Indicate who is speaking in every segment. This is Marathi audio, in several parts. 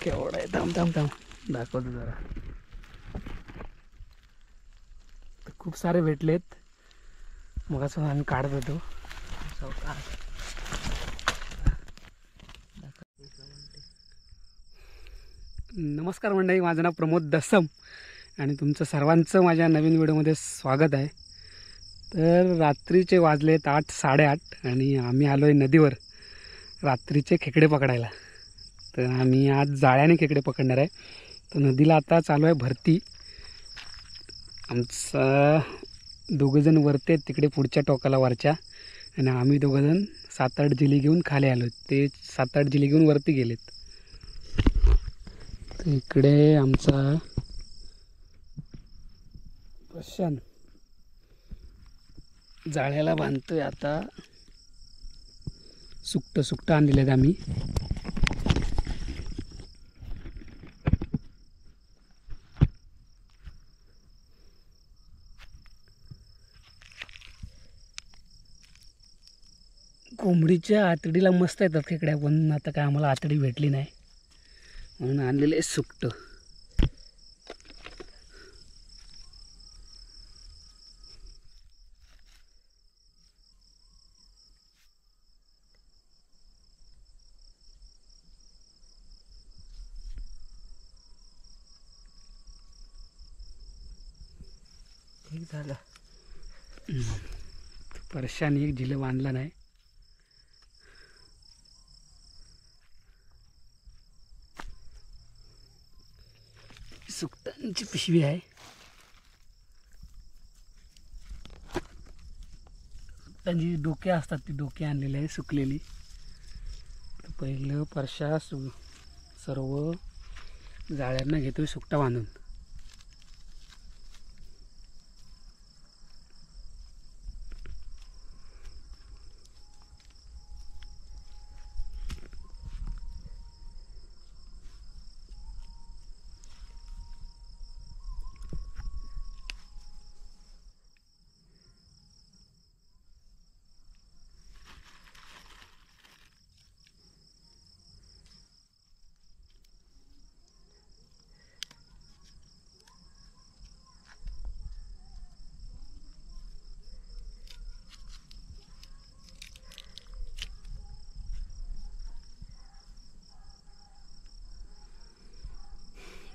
Speaker 1: केवढा आहे, थांब थांब थांब दाखवतो जरा. खूप सारे भेटलेत. मग असं आम्ही काढत होतो. नमस्कार मंडळी, माझं नाव प्रमोद दसम आणि तुमचं सर्वांचं माझ्या नवीन व्हिडिओमध्ये स्वागत आहे. तर रात्रीचे वाजलेत 8-8:30 आणि आम्ही आलो आहे नदीवर रात्रीचे खेकडे पकडायला. तर आम्ही आज जाळ्याने खेकडे पकडणार आहे. तर नदीला आता चालू आहे भरती. आमचा दोघंजण वरते तिकडे पुढच्या टोकाला वरच्या, आणि आम्ही दोघंजण 7-8 जिली घेऊन खाली आलो. ते 7-8 जिली घेऊन वरती गेलेत. तर इकडे आमचा प्रशांत जाळ्याला बांधतोय. आता सुकटं आणलेले आहेत आम्ही. कोंबडीच्या आतडीला मस्त येतात खेकड्या, पण आता काय आम्हाला आतडी भेटली नाही म्हणून आणलेले सुकट.
Speaker 2: ठीक झालं.
Speaker 1: परशाने एक जिलं बांधला नाही. सुकटांची पिशवी आहे. सुकटांची डोके असतात, ती डोके आणलेली आहे सुकलेली. तर पहिलं परशा सर्व जाळ्यांना घेतोय सुकटा बांधून.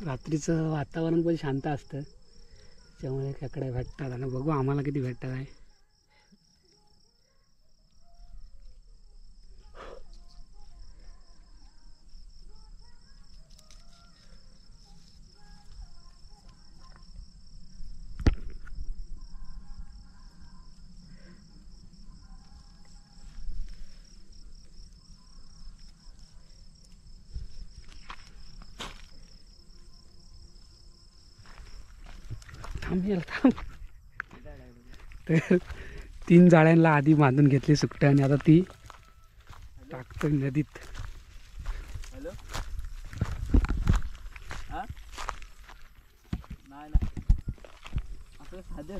Speaker 1: रात्रीचं वातावरण पण शांत असतं, त्यामुळे खेकडे भेटतात. आणि बघू आम्हाला किती भेटतात आहे. थांब. तर 3 जाळ्यांना आधी बांधून घेतली सुकटं आणि आता ती टाकतोय नदीत.
Speaker 2: हॅलो. हां नाही ना आपलं साधं.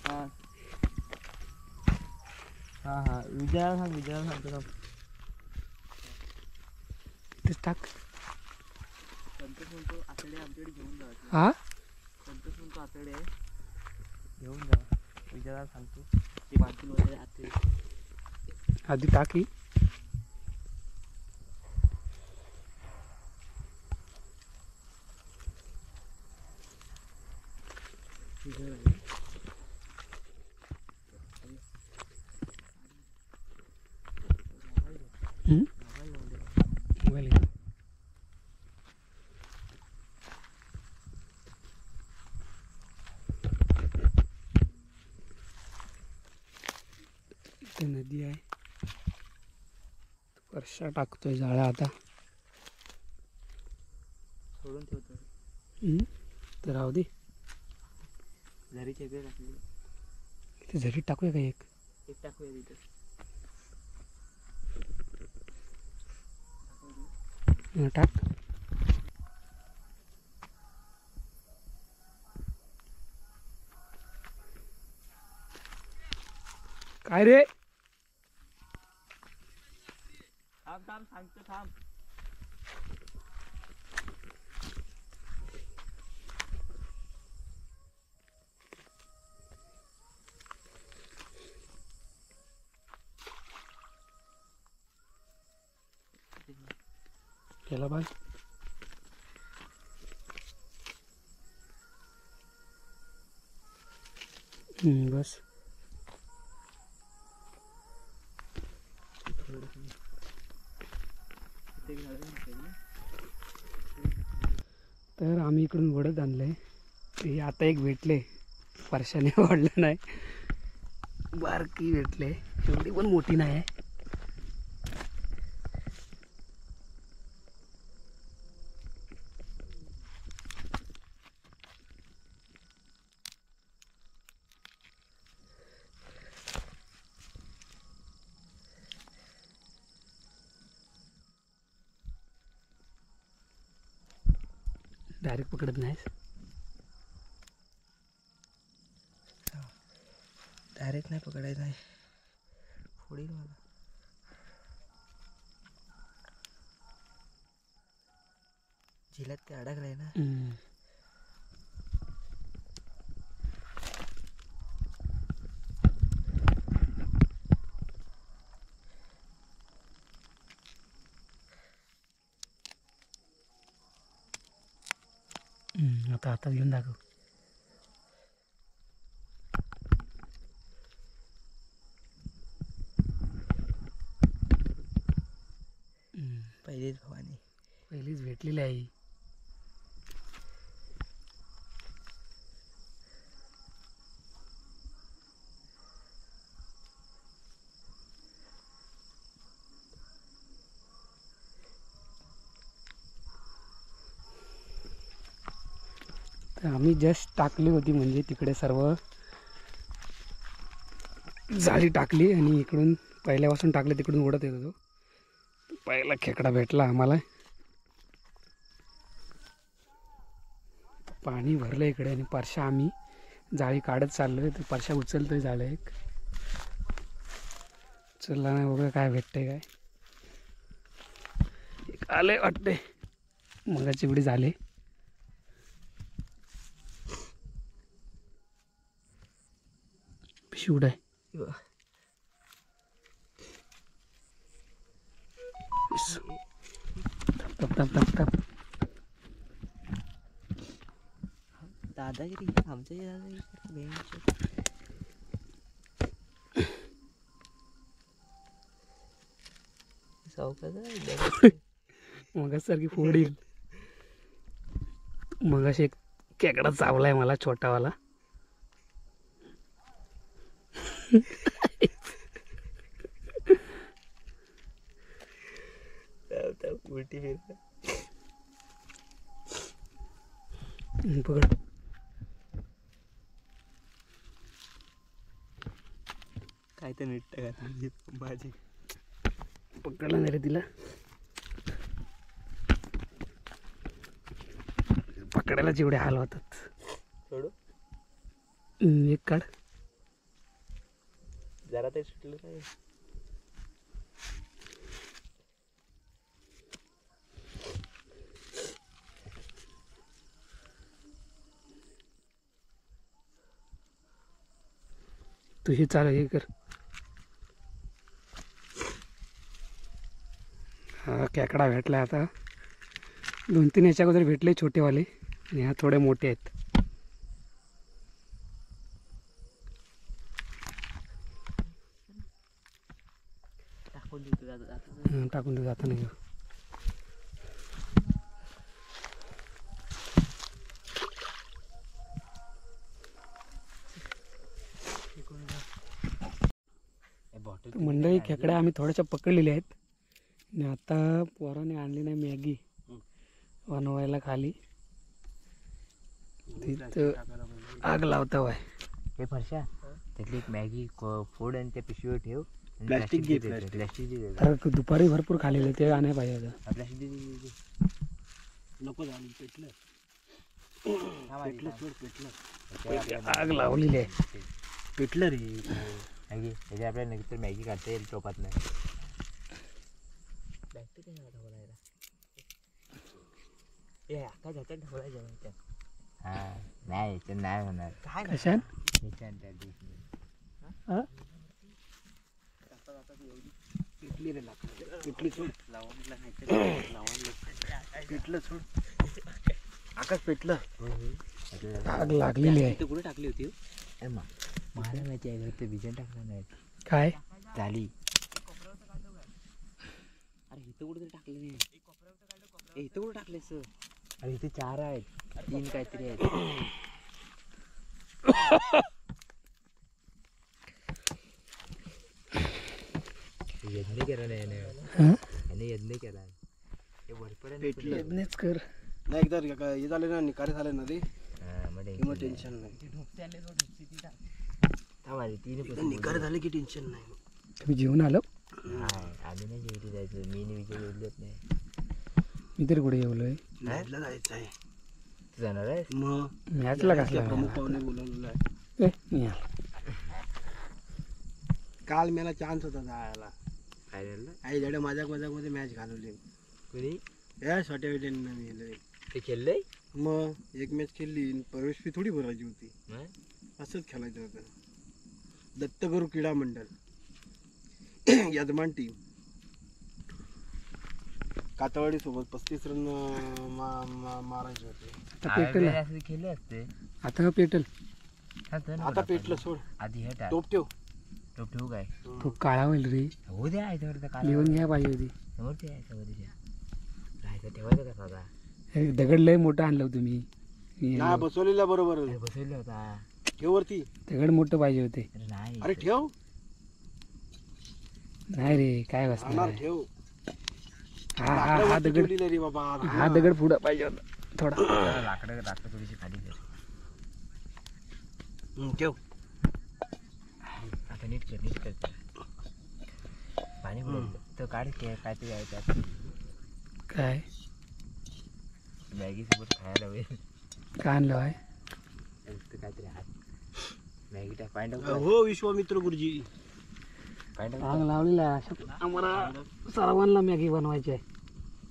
Speaker 2: हां हां हां विजयाला सांगतो ना.
Speaker 1: तेच टाक.
Speaker 2: संतोष म्हणतो आतडे आमच्याकडे घेऊन जा.
Speaker 1: हा,
Speaker 2: संतोष म्हणतो आतडे घेऊन जा. विजयाला सांगतो ते बांधून वगैरे आतडे
Speaker 1: आधी टाकी. मोबाईल घे. इथे नदी आहे. परशा टाकतोय जाळ्या आता.
Speaker 2: सोडून ठेवतो.
Speaker 1: तर राहू दे.
Speaker 2: झरी खेकडे टाकली.
Speaker 1: इथे झरी टाकूया का एक
Speaker 2: टाकूया तिथे.
Speaker 1: टाक. काय रे,
Speaker 2: थांब सांगतो थांब.
Speaker 1: केला बाय. बस. तर आम्ही इकडून वडद आणलंय. ते आता एक भेटले, परशाने वाढलं नाही, बारकी भेटले, एवढी पण मोठी नाही आहे. डायरेक्ट पकडत नाहीस.
Speaker 2: डायरेक्ट नाही पकडायचं आहे, फोडील मला. झिलात ते अडकलाय ना.
Speaker 1: आता हातात घेऊन दाखव.
Speaker 2: पहिलीच भवानी.
Speaker 1: पहिलीच भेटलेली आहे. तर आम्ही जस्ट टाकली होती, म्हणजे तिकडे सर्व जाळी टाकली आणि इकडून पहिल्यापासून टाकले तिकडून उडत येत होतो. पहिला खेकडा भेटला आम्हाला. पाणी भरलं इकडे आणि परशा आम्ही जाळी काढत चाललोय. तर परशा उचलतोय जाळं एक. चला नाही बघा काय भेटतंय काय. एक आले वाटते, मगाची एवढी झाले. शिवड आहे. तप तप तप तप.
Speaker 2: दादागिरी आमच्या दादागिरी.
Speaker 1: मगासारखी फोडील. मगाशी एक खेकडा चावलाय मला, छोटावाला.
Speaker 2: उलटी फिर
Speaker 1: पकड.
Speaker 2: काय तर नीट का माझी
Speaker 1: पकडला नाही रे तिला. पकडायला जेवढे हाल होतात.
Speaker 2: सोडू
Speaker 1: एक काढ.
Speaker 2: जरा ते सुटलं नाही.
Speaker 1: तुझी चाल हे कर. हा खेकडा भेटला. आता 2-3 याच्या अगोदर भेटले छोटेवाले, आणि ह्या थोडे मोठे आहेत.
Speaker 2: टाकून देतो
Speaker 1: टाकून देऊ जाता नाही. मंडळी खेकड्या आम्ही थोड्याशा पकडलेल्या आहेत. आणि आता पोराने आणली नाही मॅगी बनवायला खाली. तिथं आग लावता वाय.
Speaker 2: हे फरशा त्यातली एक मॅगी फोड आणि त्या पिशवीवर ठेव.
Speaker 3: प्लास्टिक घे.
Speaker 2: प्लास्टिक
Speaker 1: तर दुपारी भरपूर खाल्लेले, ते आणाय पाहिजे आता.
Speaker 2: प्लास्टिक
Speaker 3: नको झालं पेटलं.
Speaker 1: आग लावलेली आहे.
Speaker 3: पेटलं रे.
Speaker 2: मॅगी त्याच्या आपल्याला नंतर मॅगी काढता येईल टोपात नाही. हा नाही ते नाही होणार. काय
Speaker 1: कशान
Speaker 3: पेटली रे लाकडं. पेटली सोड.
Speaker 2: लावणला नाही लावणलं
Speaker 3: पेटलं सोड. आकाश पेटलं.
Speaker 1: आग लागलेली आहे.
Speaker 2: ते कुठे टाकली होती मला माहिती आहे ते बिजन टाकलं नाही
Speaker 1: काय
Speaker 2: झाली. अरे इथं कुठे टाकले नाही इथं कुठे टाकले सर. अरे इथे 4 आहेत 3 काहीतरी आहेत. यज्ञ केला नाही यज्ञ केला हे वरपर्यंत
Speaker 3: पेटलं.
Speaker 1: यज्ञच कर.
Speaker 3: नाही एकदा हे झाले ना निकारे झाले ना ते मग टेन्शन नाही. निकारे झाले की टेन्शन नाही.
Speaker 1: तुम्ही जेवून आलो.
Speaker 2: आम्ही नाही जेवली जायचं. मी विजय जेवलेच नाही.
Speaker 1: मी तरी कुठे जेवलोय.
Speaker 3: मॅचला जायचं आहे.
Speaker 2: तू जाणार आहे
Speaker 3: मग
Speaker 1: मॅचला कसला
Speaker 3: प्रमुख पाहुणे बोलवलेलं आहे.
Speaker 1: मी आलो.
Speaker 3: काल मला चान्स होता जायला.
Speaker 2: फायनलला
Speaker 3: आई धडे माझ्या मध्ये मॅच घालवली.
Speaker 2: कोणी
Speaker 3: या छोट्या वेळेला
Speaker 2: ते खेळलंय
Speaker 3: मग एक मॅच खेळली. प्रवेश फी थोडी भरायची होती. असंच खेळायचं होतं. दत्तगुरु क्रीडा मंडळ यजमान टीम कातवाडी सोबत 35 रन मारायचे होते.
Speaker 1: आता पेटल.
Speaker 2: खेळले असते.
Speaker 1: आता पेटल.
Speaker 3: आता पेटलं सोड.
Speaker 2: आधी हे
Speaker 3: टोप ठेव.
Speaker 2: टोप ठेवू काय
Speaker 1: तो काळा होईल रे.
Speaker 2: हो द्या याच्यावर
Speaker 1: लिहून घ्या पाहिजे होती.
Speaker 2: समोर ते राहायचं ठेवायचं का दादा.
Speaker 1: हे दगड लय मोठा आणलं तुम्ही.
Speaker 3: नाही बसवलेला बरोबर
Speaker 2: बसवलं होता
Speaker 3: ठेव वरती.
Speaker 1: दगड मोठं पाहिजे होते.
Speaker 2: नाही
Speaker 3: अरे ठेव.
Speaker 1: नाही रे काय
Speaker 3: राहणार
Speaker 1: बसणार.
Speaker 3: ठेव.
Speaker 1: हा दगड
Speaker 3: ठेवलेलं रे बाबा.
Speaker 1: हा दगड पुढं पाहिजे होता थोडा.
Speaker 2: लाकडं थोडीशी खाली कर.
Speaker 3: ठेव.
Speaker 2: आता नीट कर पाणी पडलं तर काढ काय तरी आहे त्यात.
Speaker 1: काय
Speaker 2: मॅगी सोबत खायला होईल.
Speaker 1: काय आणलं आहे.
Speaker 2: काहीतरी हात मॅगी टाक. फाइंड
Speaker 3: हो विश्वामित्र गुरुजी.
Speaker 1: आग लावलेला आहे. आम्हाला सर्वांना मॅगी बनवायची आहे.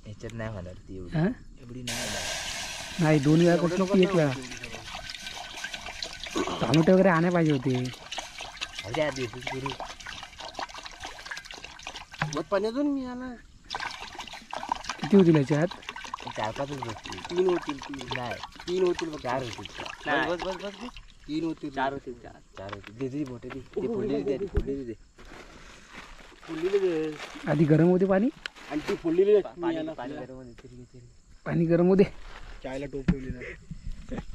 Speaker 2: ह्याच्यात नाही होणार ती
Speaker 1: हा?
Speaker 2: एवढी नाही होणार.
Speaker 1: नाही 2 वेळा कुठलं की 1 वेळा. टोमॅटो वगैरे आणायला पाहिजे होते.
Speaker 2: अरे दिवस गुरु
Speaker 3: मग पाण्यातून मी आला.
Speaker 1: किती होतील याच्यात.
Speaker 2: 4-5च बसतील.
Speaker 3: 3 होतील. 3
Speaker 2: नाही
Speaker 3: 3 होतील बघ.
Speaker 2: 4 होतील. बस बस बस
Speaker 3: 3 होतील.
Speaker 2: 4 होतील. 4 होतील. दे मोठे दे. ते फोडलेली दे.
Speaker 3: फुललेले दे.
Speaker 1: आधी गरम होते पाणी.
Speaker 3: आणि ती फुललेली
Speaker 2: पाणी गरम होते.
Speaker 1: पाणी गरम होते.
Speaker 3: चायला टोप ठेवलेला.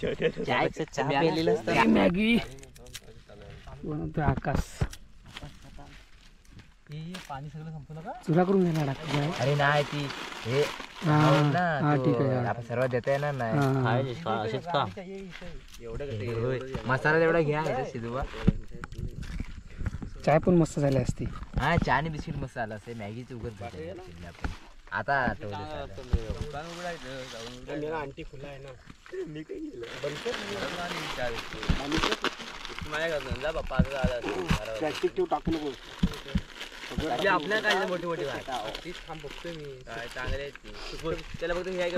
Speaker 2: चहा प्यायलेलं असतं.
Speaker 1: मॅगी बनवतो आकाश.
Speaker 2: पाणी सगळं संपलं का.
Speaker 1: चुरा करून घ्यायला लागतं.
Speaker 2: अरे नाही ती हे
Speaker 1: हा ठीक आहे.
Speaker 2: आपण सर्व देता येणार नाही. मसाला तेवढा घ्या शिजवा.
Speaker 1: चाय पण मस्त झाली असती.
Speaker 2: हा चहा आणि बिस्किट मसाला असे मॅगीच उगत आता आठवलं.
Speaker 3: आंटी खुला आहे ना. प्लॅस्टिक ठेव टाकू नको.
Speaker 2: आपल्या काय मोठी मोठी तीच थांब बघतोय मी. काय चांगले आहेत ती. त्याला फक्त हे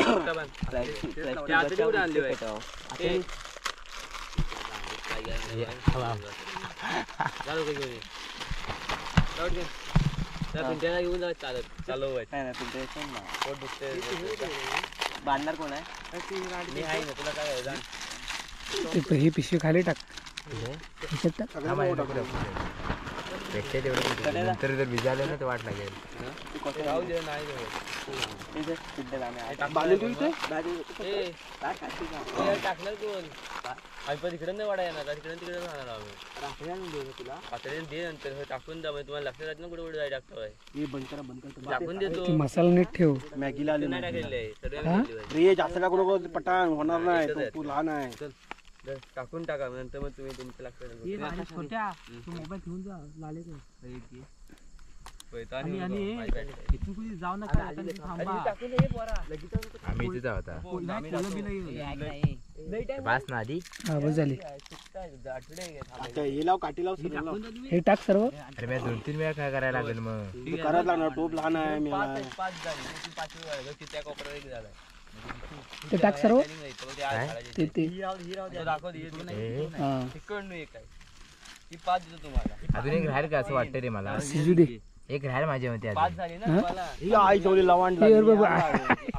Speaker 2: घेऊन जा. चालत चालू बांधणार कोण आहे. मी आहे ना तुला काय
Speaker 1: ही पिशवी खाली टाक. ह्याच्यात टाक.
Speaker 2: भेटते तेवढं नंतर जर भिजाले ना तर वाट लागेल. राहू दे नाही टाकणार कोण. पण तिकडे नाही वाढा येणार. तिकडे तिकडे राहणार आम्ही. तुला पातळी दे नंतर टाकून द्या. तुम्हाला लक्षात राहत ना कुठे कुठे जाय टाकतोय. टाकून देतो.
Speaker 1: मसाला नीट ठेव.
Speaker 3: मॅगीला आले
Speaker 2: नाही टाकलेले
Speaker 3: रे. जास्त टाकू नको. पटाण होणार नाही. तू लहान आहे.
Speaker 2: टाकून टाका नंतर मग तुम्ही तुमचं लक्षात
Speaker 1: मोबाईल घेऊन जा. लाले
Speaker 2: आम्ही इथे जाऊ आता. बास ना आधी
Speaker 1: बस झाली.
Speaker 3: हे लाव काठी लाव.
Speaker 1: हे टाक सर्व.
Speaker 2: अरे मी 2-3 वेळा काय करायला लागेल मग.
Speaker 3: करायला लागणार. टोप लहान आहे. मी
Speaker 1: ते टाक सर्व.
Speaker 2: अजून एक राहील का असं वाटतं रे मला.
Speaker 1: शिजू दे.
Speaker 4: एक राहायला माझ्या होते
Speaker 2: पाच झाली ना
Speaker 1: हा?
Speaker 2: तुम्हाला
Speaker 3: ही आई ठेवली लवांड
Speaker 1: हे बाबा,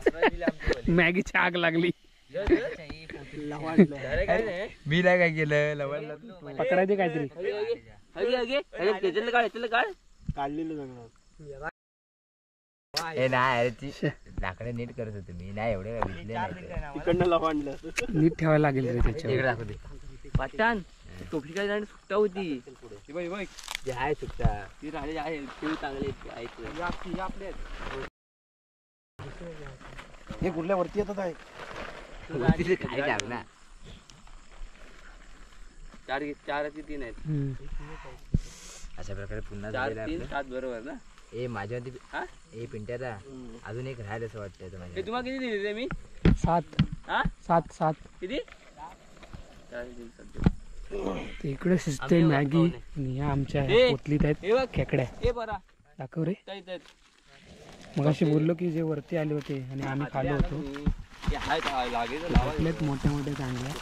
Speaker 2: 11 दिली आमची
Speaker 1: मॅगीची आग लागली.
Speaker 3: लवांड
Speaker 2: काय नाही
Speaker 4: मी नाही काय केलं लवण
Speaker 1: पकडायचे काहीतरी.
Speaker 2: त्याच्यातलं काढ
Speaker 3: काढलेलं सगळं.
Speaker 4: हे नाही अरे ती लाकडं नीट करत होते मी नाही एवढे काय विकले नाही
Speaker 3: तिकडनं लवांडलं.
Speaker 1: नीट ठेवायला लागेल रे त्याच्यावर.
Speaker 4: इकडे दाखव दे
Speaker 2: पाटान टोपी काय जाणी सुट्टा होती
Speaker 4: जे आहे सुट्टा
Speaker 2: ती राहिले आहे ते चांगले आहेत.
Speaker 3: हे कुठल्या वरती येतात आहे
Speaker 4: वरती काय टाकना
Speaker 2: चार की 3 आहेत.
Speaker 1: हम्म.
Speaker 4: अशा प्रकारे पुन्हा
Speaker 2: 4
Speaker 4: झालेलं
Speaker 2: 3
Speaker 4: आपलं.
Speaker 2: 7 बरोबर ना.
Speaker 4: ए माझ्या
Speaker 2: हा?
Speaker 4: ए पिंट्याचा अजून एक राहायला असं वाटतं
Speaker 2: हे
Speaker 4: माझ्या
Speaker 2: तुम्हाला किती दिली रे मी
Speaker 1: 7
Speaker 2: हा
Speaker 1: 7 7.
Speaker 2: किती
Speaker 1: ते इकडे शिजते
Speaker 2: आम्ही
Speaker 1: मॅगी
Speaker 2: पाहुणे.
Speaker 1: आणि ह्या आमच्या
Speaker 2: हे.
Speaker 1: पोतलीत आहेत
Speaker 2: हे बघ
Speaker 1: खेकड्या.
Speaker 2: हे बरा
Speaker 1: दाखव रे.
Speaker 2: काही
Speaker 1: मग अशी बोललो की जे वरती आले होते आणि आम्ही खालो होतो.
Speaker 2: लागेल
Speaker 1: भेटलेत मोठ्या मोठ्या चांगल्या.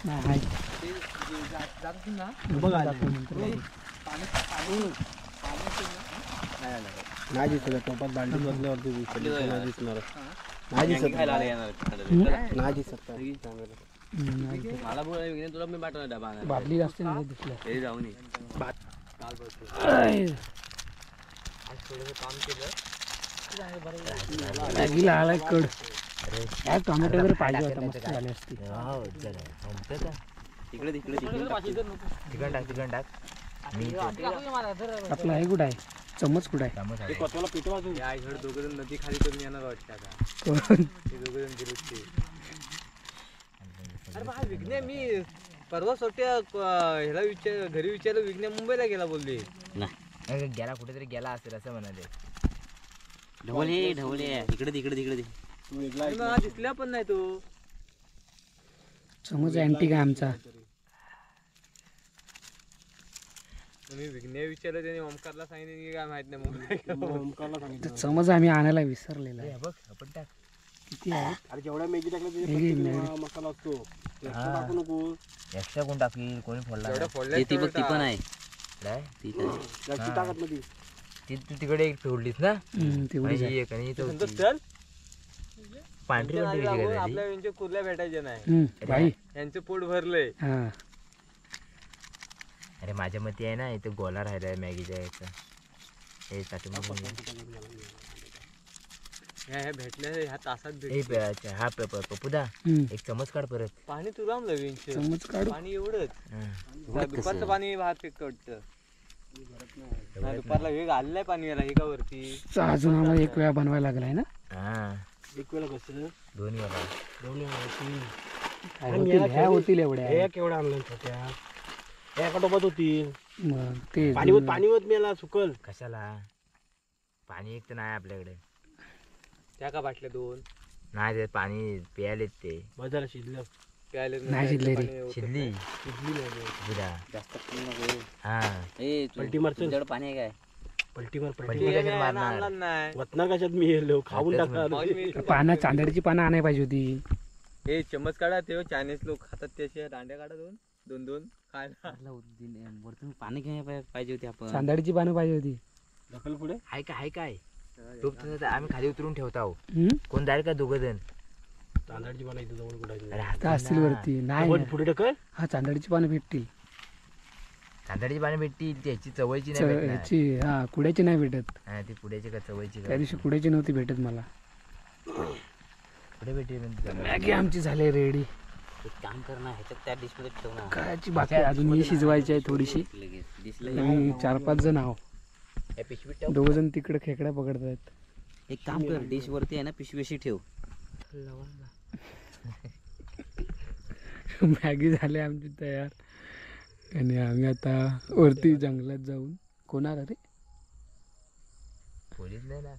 Speaker 1: नाही आहेत. दाखव नंतर बघू.
Speaker 3: नाही दिसत टोपात बांधून बसल्यावरती दिसणार नाही दिसत नाही दिसत
Speaker 1: नाही दिसत.
Speaker 2: मला बोल तुला मी पाठवणार डबा आणायला.
Speaker 1: बादली जास्त नाही दिसल्या.
Speaker 2: हे जाऊन ये.
Speaker 1: आय.
Speaker 2: काम केलं
Speaker 1: मॅगीला आलाय कड. या टोमॅटो जर पाहिजे होता मस्त झाले असते.
Speaker 2: तिकडे तिकडे
Speaker 4: चिकन टाक मी
Speaker 1: आपला आहे कुठं आहे चम्मच कुठं आहे.
Speaker 4: चमच आहे.
Speaker 3: कोणाला पिटवा
Speaker 2: दोघ जण नदी खाली करून येणार वाटतं आता.
Speaker 1: कोण?
Speaker 2: ते दोघ जण गेले ते. अरे बा विघ्ने मी परवा सोट्या ह्याला घरी विचारलं विघ्ने मुंबईला गेला बोलले.
Speaker 4: नाही गेला कुठेतरी गेला असेल असं म्हणाले.
Speaker 2: ढवळे इकडे तिकडे तिकडे दिसल्या पण नाही तो.
Speaker 1: चम्मच अँटिक आहे आमचा.
Speaker 2: मी विघ्ने विचारलं त्याने ओमकारला सांगितलं की काय माहित नाही मुंबई.
Speaker 3: ओमकारला सांगितलं.
Speaker 1: तर चमच आम्ही आणायला विसरलेला आहे.
Speaker 4: हे बघ आपण टाक
Speaker 1: किती आहे.
Speaker 3: अरे जेवढ्या मेगी टाकल्या
Speaker 1: हे घे,
Speaker 3: त्याच्या
Speaker 1: मॅगी.
Speaker 3: मसाला असतो एक्स्ट्रा टाकू नको.
Speaker 4: एक्स्ट्रा कोण टाकील कोणी फोडला
Speaker 2: एवढं
Speaker 4: नाही.
Speaker 2: फोडलं ती बघ ती पण आहे.
Speaker 4: काय?
Speaker 3: जास्ती टाकत मध्ये
Speaker 4: ती तू तिकडे एक फोडलीस ना
Speaker 1: तेवढीच
Speaker 4: आणि
Speaker 1: आहे.
Speaker 4: ही एक आणि ही चौथी.
Speaker 2: चल
Speaker 4: पांढरी पांढरी कशी काय झाली?
Speaker 2: आपल्या यांच्या कुर्ल्या भेटायच्या नाही.
Speaker 1: बाई
Speaker 2: यांचं पोट भरलंय.
Speaker 1: हा
Speaker 4: अरे माझ्या मते आहे ना इथं गोला राहिलाय मॅगीच्या याचा हे साठी
Speaker 2: ह्या भेटल्या ह्या तासात
Speaker 4: ए
Speaker 2: भेट.
Speaker 4: हा पपुदा एक चमच काढ परत.
Speaker 2: पाणी तुला लवींच
Speaker 1: चमच काढू.
Speaker 2: पाणी एवढंच.
Speaker 4: हा.
Speaker 2: दुपारचं पाणी भात पिक वाटतं. दुपारला वेग आलेला आहे पाणी याला हे का वरती.
Speaker 1: अजून आम्हाला एक वेळा बनवायला लागलाय ना.
Speaker 4: हा
Speaker 3: एक वेळा कसं
Speaker 4: दोन्ही वेळा.
Speaker 3: दोन्ही
Speaker 1: ह्या होतील एवढ्या.
Speaker 3: हे केवढ्या आणलं छोट्या हे एका टोपात होतील.
Speaker 1: मग ते
Speaker 3: पाणीवत मेला सुकल.
Speaker 4: कशाला पाणी एक तर नाही आपल्याकडे.
Speaker 2: त्या का बाटल्या 2
Speaker 4: नाही ते पाणी प्यायलेत ते
Speaker 3: बाजारात शिजलं
Speaker 2: प्यायले
Speaker 1: नाही शिजले रे.
Speaker 4: शिजली बुधा. हा
Speaker 3: पलटी मारचं
Speaker 2: पाणी आहे काय.
Speaker 3: पलटी मार
Speaker 4: पलटी
Speaker 3: पलटी
Speaker 4: कशाने मारणार?
Speaker 2: नाही.
Speaker 3: वतनार कशात मी येलो खाऊन
Speaker 4: आताच
Speaker 3: टाकणार.
Speaker 1: पानं चांदडीची पानं आणायला पाहिजे होती.
Speaker 2: हे चम्मच काढा ते चायनीज लोक खातात त्याचे दांड्या काढा 2 खायला.
Speaker 5: वरतून पाणी घ्यायला पाहिजे होते आपण.
Speaker 1: चांदडीची पानं पाहिजे होती.
Speaker 3: ढकल पुढे
Speaker 4: हाय काय टोप तसं आम्ही खाली उतरून ठेवतो आहो.
Speaker 1: हम्म?
Speaker 4: कोण जाईल का दोघं जण?
Speaker 3: तांदळाची पानं इथं जवळ कुठे
Speaker 4: अरे
Speaker 1: त्या असतील वरती. नाही
Speaker 3: वर
Speaker 1: नाही.
Speaker 3: पुढे ढकल.
Speaker 1: हा चांदडीची पानं भेटतील.
Speaker 4: तांदळाची पाणी भेटतील त्याची चवळीची नाही भेटणार.
Speaker 1: ह्याची हा कुड्याची नाही भेटत.
Speaker 4: हा ती पुढ्याची का चवळीची
Speaker 1: त्या
Speaker 4: का
Speaker 1: दिवशी कुड्याची नव्हती भेटत मला.
Speaker 4: पुढे भेटेल नंतर.
Speaker 1: मॅगी आमची झाली रेडी.
Speaker 5: एक काम कर ना ह्याच्यात त्या डिश मध्ये ठेव ना.
Speaker 1: कायची बाकी आहे, अजून ही शिजवायची आहे थोडीशी.
Speaker 5: लगेच दिसलं.
Speaker 1: आम्ही 4-5 जण आहो.
Speaker 4: या पिशवीत ठेव.
Speaker 1: 2 जण तिकडे खेकड्या पकडतायत.
Speaker 5: एक काम कर डिश वरती आहे ना पिशवीशी ठेव.
Speaker 1: मॅगी झाली आमची तयार आणि आम्ही आता वरती जंगलात जाऊन कोणार रे
Speaker 4: पोलीस नाही ना.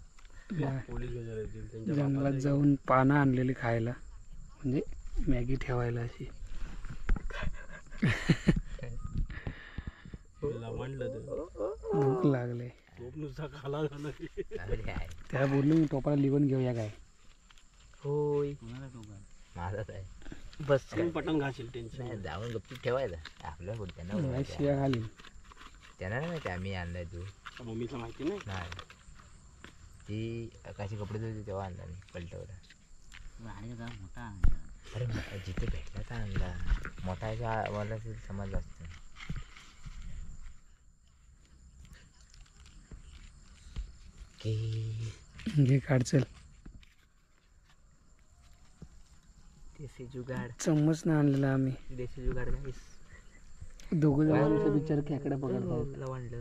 Speaker 3: पोलीस वगैरे येतील त्यांच्या
Speaker 1: जंगलात जाऊन पानं आणलेली खायला म्हणजे मॅगी ठेवायला अशी.
Speaker 3: म्हणलं
Speaker 1: भूक लागले.
Speaker 3: खूप नुसता खाला झाला.
Speaker 4: चांगली आहे.
Speaker 1: त्याला बोललो मी टोपाला लिहून घेऊया काय.
Speaker 4: होय माझाच आहे.
Speaker 2: बस
Speaker 3: तुम्ही पटन घालशील टेन्शन
Speaker 4: नाही जाऊन गप्पी ठेवायचं आपल्या पुढे त्यांना
Speaker 1: नाही
Speaker 4: बोलवायचं.
Speaker 1: शिया घालीन.
Speaker 4: त्यांना नाही माहिती आम्ही आणलाय तू
Speaker 3: मम्मीला माहिती नाही.
Speaker 4: नाही ती कशी कपडे धुते तेव्हा आणला मी पलटवला.
Speaker 5: आणि जरा मोठा आहे.
Speaker 4: अरे जिथे भेटला तर आणला मोठा आहे मला समजलं असतं. की
Speaker 1: घे काढ चल.
Speaker 2: देशी जुगाड
Speaker 1: चम्मच नाही आणलेला आम्ही.
Speaker 2: देशी जुगाड गाईस.
Speaker 1: दोघं जणांचं बिचार खेकडे पकडतो.
Speaker 2: लवंड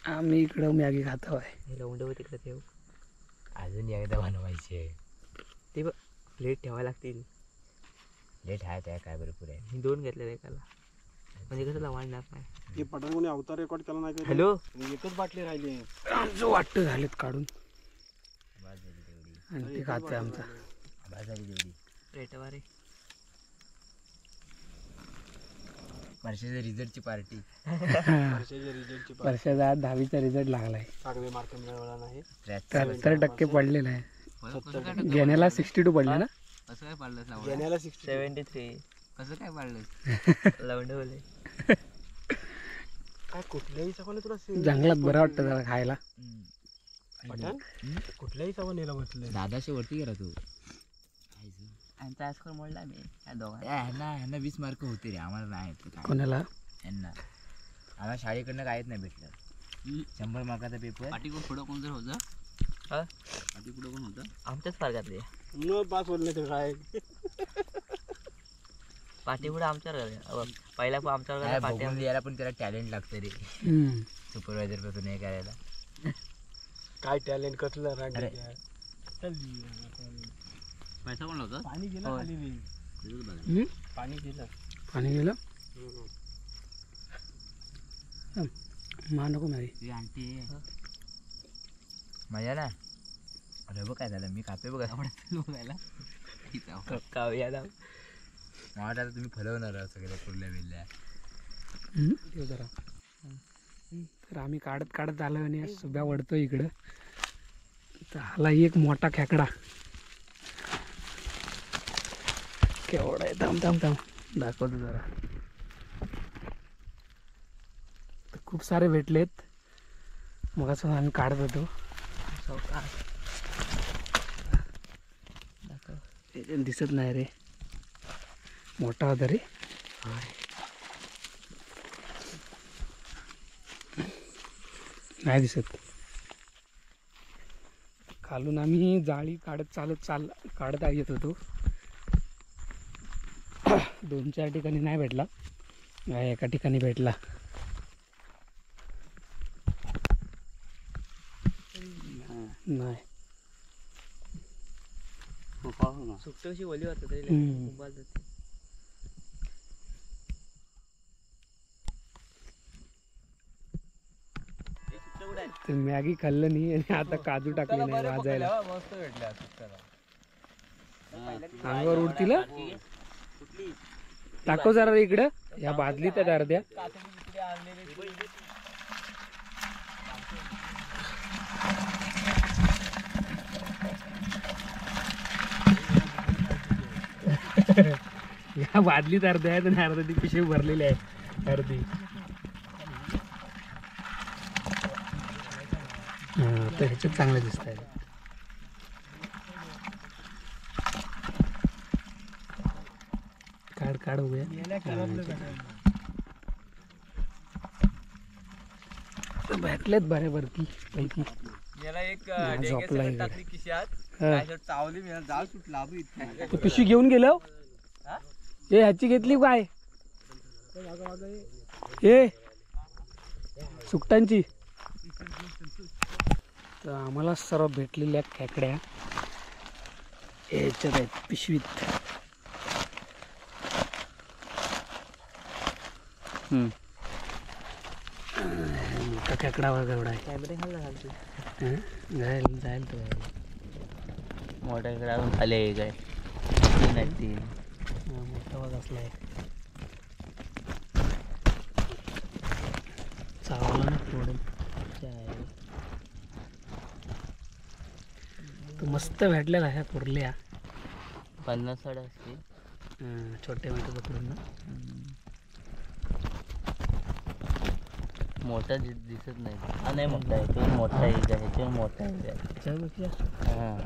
Speaker 1: आम्ही इकडं मॅगी खातो आहे.
Speaker 2: हे लवंड तिकडे ठेव.
Speaker 4: अजून एकदा बनवायचे.
Speaker 2: ते बघ प्लेट ठेवायला लागतील.
Speaker 4: लेट आहे त्या काय भरपूर आहे.
Speaker 2: मी 2 घेतले एकाला म्हणजे कसं लवंडणार नाही.
Speaker 3: ते पटन कोणी अवतार रेकॉर्ड केला नाही का?
Speaker 2: हॅलो
Speaker 3: एकच बाटली राहिली.
Speaker 1: आमचं वाटतं झालेत काढून
Speaker 4: बस झाली तेवढी
Speaker 1: आणि ते खाते आमचा.
Speaker 4: बस झाली तेवढी.
Speaker 2: रेटवारे
Speaker 4: वर्षाच्या रिझल्टची पार्टी.
Speaker 3: वर्षाच्या रिझल्टची
Speaker 1: वर्षाचा 10वीचा रिझल्ट लागलाय.
Speaker 3: चांगले मार्क मिळवला नाही.
Speaker 1: 73% पडलेला आहे.
Speaker 5: कसं काय
Speaker 1: घेण्याला 62 पडले ना.
Speaker 5: कसं काय पाडलंस लावून?
Speaker 3: घेण्याला 60.
Speaker 2: 73
Speaker 5: कसं काय पाडलंस?
Speaker 2: लवंड बोले.
Speaker 3: काय कुठल्याही सवाने तुला
Speaker 1: जंगलात बरं वाटतं जरा खायला.
Speaker 3: पठाण कुठल्याही सवा नेला बसले.
Speaker 4: दादाशी वरती गेला तू.
Speaker 5: आणि त्या स्कोर मोडला मी त्या दोघांना.
Speaker 4: ह्यांना 20 मार्क होते रे आम्हाला नाही येत काय.
Speaker 1: कोणाला
Speaker 4: यांना आम्हाला शाळेकडनं काहीच नाही भेटलं. 100 मार्काचा पेपर.
Speaker 5: पाठी पुढं कोण जर होतं
Speaker 2: हा
Speaker 5: पाठी पुढं कोण होतं?
Speaker 2: आमच्याच वर्गातले
Speaker 3: न पास बोलले तर काय.
Speaker 2: पाठी पुढे आमच्यावर पहिला आमच्या
Speaker 4: काय
Speaker 2: वर्गात पाठी
Speaker 4: बघून लिहायला पण त्याला टॅलेंट लागतं रे.
Speaker 1: हम्म.
Speaker 4: सुपरवायझर पासून हे करायला.
Speaker 3: काय टॅलेंट कसलं रांग.
Speaker 4: अरे.
Speaker 5: पैसा कोण होतं?
Speaker 3: पाणी गेलं खाली रे.
Speaker 1: हम्म?
Speaker 3: पाणी गेलं.
Speaker 1: पाणी गेलं मा नको मारी.
Speaker 5: ती आंटी
Speaker 4: मजा ना. अरे बघ काय झालं मी खातोय बघा.
Speaker 5: बघायला
Speaker 2: काव्या नाव
Speaker 4: मला वाटतं आता तुम्ही फलवणार सगळ्या कुर्ल्या बिल्ल्या.
Speaker 1: ठेव जरा. तर आम्ही काढत काढत आलो आणि सुब्या वडतो इकडं. तर आला एक मोठा खेकडा. केवढा आहे. थांब थांब थांब दाखवतो जरा. तर खूप सारे भेटलेत. मग असं आम्ही काढत होतो. याच्यात दिसत नाही रे. मोठा होता रे. नाही दिसत. खालून आम्ही जाळी काढत काढत येत होतो. 2-4 ठिकाणी नाही भेटला. एका ठिकाणी भेटला. नाही.
Speaker 2: सुट्ट कशी ओली वाटत तरी
Speaker 1: हम्म.
Speaker 2: उभार जाते.
Speaker 1: तर मॅगी खाल्लं नाही आणि आता काजू टाकले नाही वाजायला.
Speaker 4: मस्त भेटल्या
Speaker 1: अंगावर उडतील हं? टाको जरा इकडं. या बादलीत आहेत अर्ध्या. या बादलीत अर्ध्या आहेत आणि अर्धा ती पिशवी भरलेली आहे अर्धी. हा तर ह्याच्यात चांगलं दिसत आहे. काढ काढ उभ्या. भेटलेत बऱ्यापैकी पैकी.
Speaker 2: याला एक
Speaker 1: झोपला इकडे.
Speaker 2: टाकली खिशात
Speaker 1: हा.
Speaker 2: चावली मी जाळ सुटला
Speaker 1: तू पिशवी घेऊन गेलो. ए ह्याची घेतली काय. ए सुकटांची. तर आम्हाला सर्व भेटलेल्या खेकड्या ह्याच्यात आहेत पिशवीत. मोठा खेकडा वगैरे एवढा आहे.
Speaker 2: कॅमेरे खाल्ला घालतो
Speaker 1: हं? जाईल जाईल तो.
Speaker 2: मोठ्या ग्राउंड खाले काय नाही
Speaker 1: हा, मोठा वाघ असला आहे. चावला ना थोडं. तो मस्त भेटलेला ह्या कुर्ल्या.
Speaker 2: 50 साड्या असते
Speaker 1: छोटे मोठे पकडून ना.
Speaker 2: मोठा दिसत नाही. हा नाही मोठा आहे, तो मोठा आहे, ह्याच्यावर मोठा आहे.
Speaker 1: त्याच्यापेक्षा
Speaker 2: हा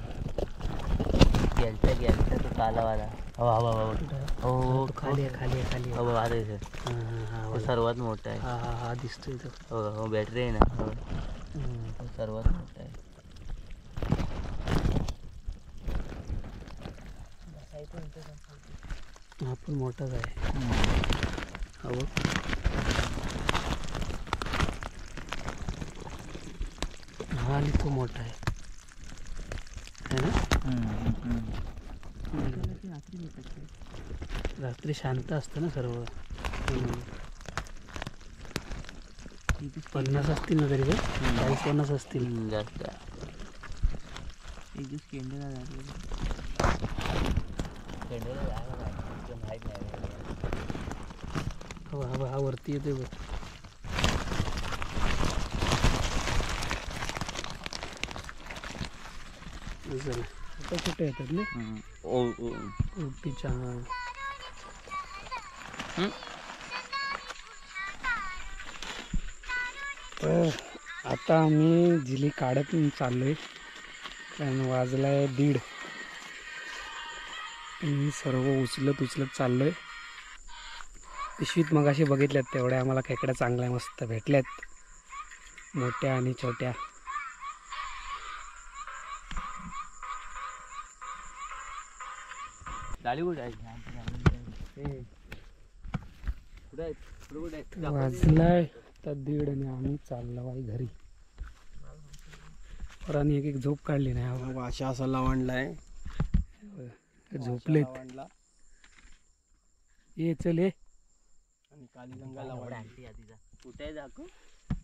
Speaker 2: गेलता तो कालावाला. हवा हवा हवा हो हो
Speaker 1: खाली आहे खाली आहे खाली आहे.
Speaker 2: हवा आता इथे.
Speaker 1: हां हां हां
Speaker 2: तो सर्वात मोठा आहे.
Speaker 1: हा हा हा दिसतोय तो.
Speaker 2: हो हो बॅटरी आहे ना. हो तो सर्वात मोठा आहे.
Speaker 1: हा पण मोठाच आहे. हो हा आणि तो मोठा आहे है ना. रात्री शांत असतं ना सर्व. 50 असतील ना तरी पण 40-50 असतील.
Speaker 2: जास्त
Speaker 5: एक दिवस केंद्र
Speaker 2: माहीत नाही.
Speaker 1: हा वरती येतोय बघ. चला छोटे छोटे येतात ना ओटीच्या. तर आता आम्ही जिली काढत चाललोय कारण वाजलाय 1:30. मी सर्व उचलत चाललोय. पिशवीत मगाशी बघितल्यात तेवढ्या आम्हाला खेकड्या चांगल्या मस्त भेटल्यात, मोठ्या आणि छोट्या.
Speaker 2: गाडी कुठे आहे? कुठे आहेत? कुठे आहेत?
Speaker 1: वाजलाय तर 1:30 आणि आम्ही चाललो आहे घरी. पोरांनी एक झोप काढली नाही.
Speaker 3: हा वाशा असा लावणलाय.
Speaker 1: झोपलेत. ये चल ये.
Speaker 3: आणि कालीगंगा लावण.
Speaker 2: आंटी आधीचा कुठे आहे दाखव.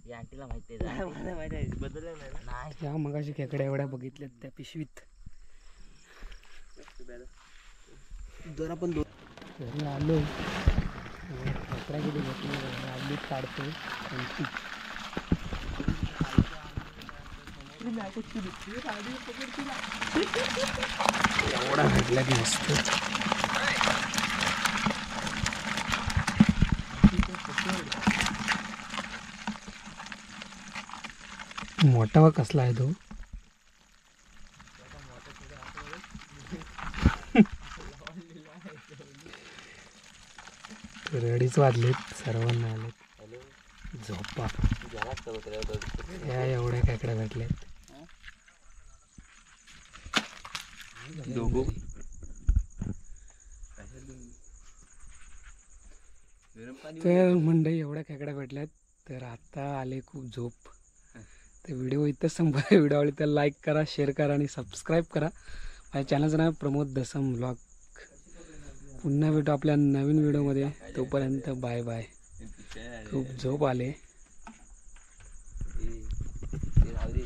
Speaker 2: या आंटीला माहिती आहे. मला माहिती आहे. बदललं नाही ना. नाही
Speaker 1: त्या मगाशी खेकड्या एवढ्या बघितल्यात त्या पिशवीत.
Speaker 3: जर आपण
Speaker 1: घरी आलोय खेकड्या किती भेटली आली काढतोय. एवढा भेटला की मस्त. मोठा वा कसला आहे तो. रेडीच वाजलेत, सर्वांना आलेत झोपा. या एवढ्या खेकड्या भेटल्यात. तर मंडळी एवढ्या खेकड्या भेटल्यात. तर आता आले खूप झोप. तर व्हिडिओ इथंच संपला. व्हिडिओ आवडली तर लाईक करा, शेअर करा आणि सबस्क्राईब करा. माझ्या चॅनलचं नाव प्रमोद दसम व्लॉग. पुन्हा भेटू आपल्या नवीन व्हिडिओमध्ये. तोपर्यंत बाय बाय. खूप झोप आले.
Speaker 2: ते राहू दे.